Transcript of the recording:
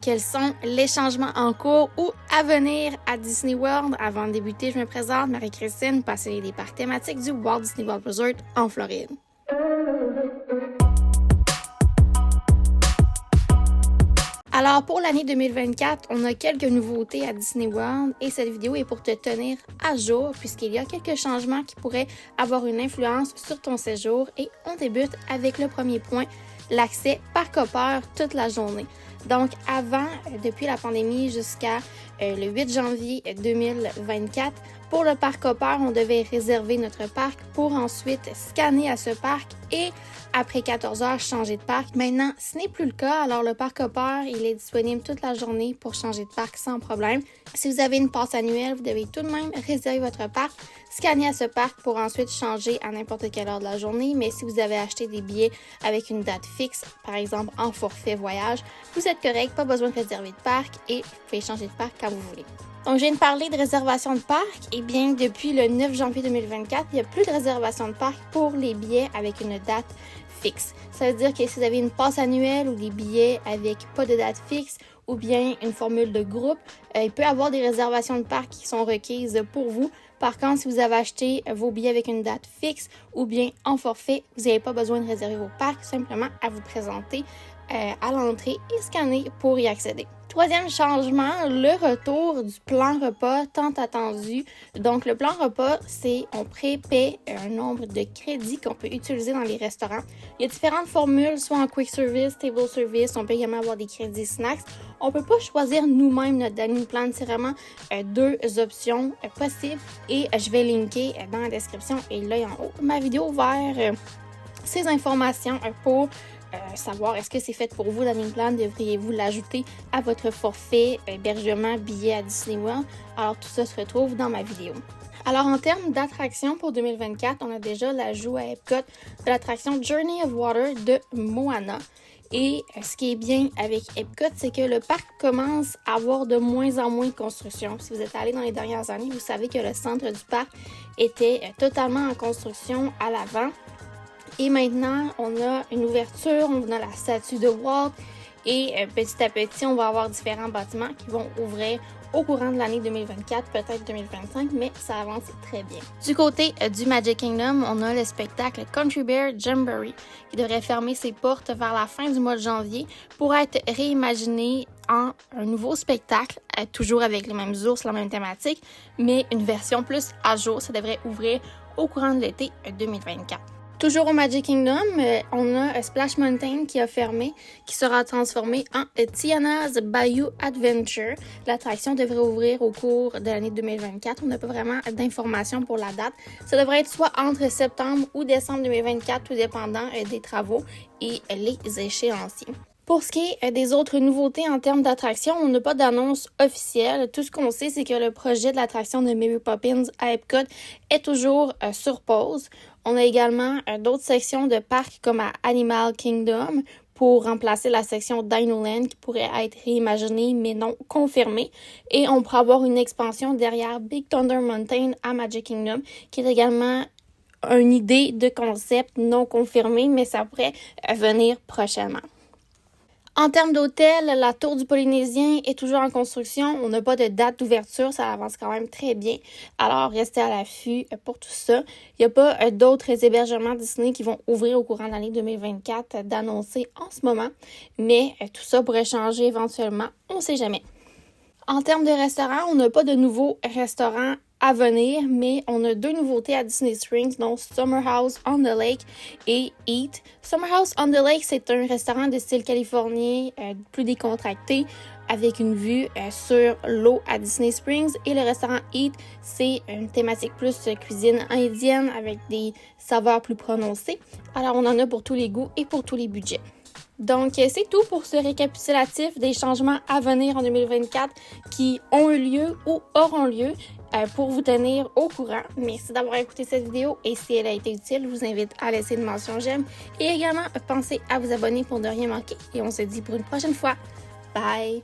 Quels sont les changements en cours ou à venir à Disney World? Avant de débuter, je me présente, Marie-Christine, passionnée des parcs thématiques du Walt Disney World Resort en Floride. Alors, pour l'année 2024, on a quelques nouveautés à Disney World et cette vidéo est pour te tenir à jour puisqu'il y a quelques changements qui pourraient avoir une influence sur ton séjour et on débute avec le premier point, l'accès parc hopper toute la journée. Donc, avant, depuis la pandémie jusqu'à le 8 janvier 2024, pour le parc hopper, on devait réserver notre parc pour ensuite scanner à ce parc et après 14 heures, changer de parc. Maintenant, ce n'est plus le cas. Alors, le parc hopper, il est disponible toute la journée pour changer de parc sans problème. Si vous avez une passe annuelle, vous devez tout de même réserver votre parc, scanner à ce parc pour ensuite changer à n'importe quelle heure de la journée. Mais si vous avez acheté des billets avec une date fixe, par exemple en forfait voyage, vous êtes correct, pas besoin de réserver de parc et vous pouvez changer de parc quand vous voulez. Donc, je viens de parler de réservation de parc. Eh bien, depuis le 9 janvier 2024, il n'y a plus de réservation de parc pour les billets avec une date fixe. Ça veut dire que si vous avez une passe annuelle ou des billets avec pas de date fixe ou bien une formule de groupe, il peut y avoir des réservations de parc qui sont requises pour vous. Par contre, si vous avez acheté vos billets avec une date fixe ou bien en forfait, vous n'avez pas besoin de réserver vos parcs, simplement à vous présenter à l'entrée et scanner pour y accéder. Troisième changement, le retour du plan repas tant attendu. Donc, le plan repas, c'est on prépie un nombre de crédits qu'on peut utiliser dans les restaurants. Il y a différentes formules, soit en quick service, table service, on peut également avoir des crédits snacks. On ne peut pas choisir nous-mêmes notre dining plan, c'est vraiment deux options possibles et je vais linker dans la description et là en haut ma vidéo vers ces informations pour savoir est-ce que c'est fait pour vous, dining plan, devriez-vous l'ajouter à votre forfait hébergement billet à Disney World. Alors tout ça se retrouve dans ma vidéo. Alors en termes d'attraction pour 2024, on a déjà l'ajout à Epcot de l'attraction Journey of Water de Moana. Et ce qui est bien avec Epcot, c'est que le parc commence à avoir de moins en moins de construction. Si vous êtes allé dans les dernières années, vous savez que le centre du parc était totalement en construction à l'avant. Et maintenant, on a une ouverture, on a la statue de Walt et petit à petit, on va avoir différents bâtiments qui vont ouvrir au courant de l'année 2024, peut-être 2025, mais ça avance très bien. Du côté du Magic Kingdom, on a le spectacle Country Bear Jamboree qui devrait fermer ses portes vers la fin du mois de janvier pour être réimaginé en un nouveau spectacle, toujours avec les mêmes ours, la même thématique, mais une version plus à jour. Ça devrait ouvrir au courant de l'été 2024. Toujours au Magic Kingdom, on a Splash Mountain qui a fermé, qui sera transformé en Tiana's Bayou Adventure. L'attraction devrait ouvrir au cours de l'année 2024. On n'a pas vraiment d'informations pour la date. Ça devrait être soit entre septembre ou décembre 2024, tout dépendant des travaux et les échéanciers. Pour ce qui est des autres nouveautés en termes d'attraction, on n'a pas d'annonce officielle. Tout ce qu'on sait, c'est que le projet de l'attraction de Mary Poppins à Epcot est toujours sur pause. On a également d'autres sections de parcs comme à Animal Kingdom pour remplacer la section Dino Land qui pourrait être réimaginée mais non confirmée. Et on pourrait avoir une expansion derrière Big Thunder Mountain à Magic Kingdom qui est également une idée de concept non confirmée, mais ça pourrait venir prochainement. En termes d'hôtel, la Tour du Polynésien est toujours en construction. On n'a pas de date d'ouverture, ça avance quand même très bien. Alors, restez à l'affût pour tout ça. Il n'y a pas d'autres hébergements Disney qui vont ouvrir au courant de l'année 2024 d'annoncer en ce moment. Mais tout ça pourrait changer éventuellement, on ne sait jamais. En termes de restaurants, on n'a pas de nouveaux restaurants à venir, mais on a deux nouveautés à Disney Springs, donc Summer House on the Lake et Eat. Summer House on the Lake, c'est un restaurant de style californien, plus décontracté, avec une vue sur l'eau à Disney Springs. Et le restaurant Eat, c'est une thématique plus cuisine indienne avec des saveurs plus prononcées. Alors, on en a pour tous les goûts et pour tous les budgets. Donc, c'est tout pour ce récapitulatif des changements à venir en 2024 qui ont eu lieu ou auront lieu pour vous tenir au courant. Merci d'avoir écouté cette vidéo et si elle a été utile, je vous invite à laisser une mention j'aime et également pensez à vous abonner pour ne rien manquer. Et on se dit pour une prochaine fois. Bye!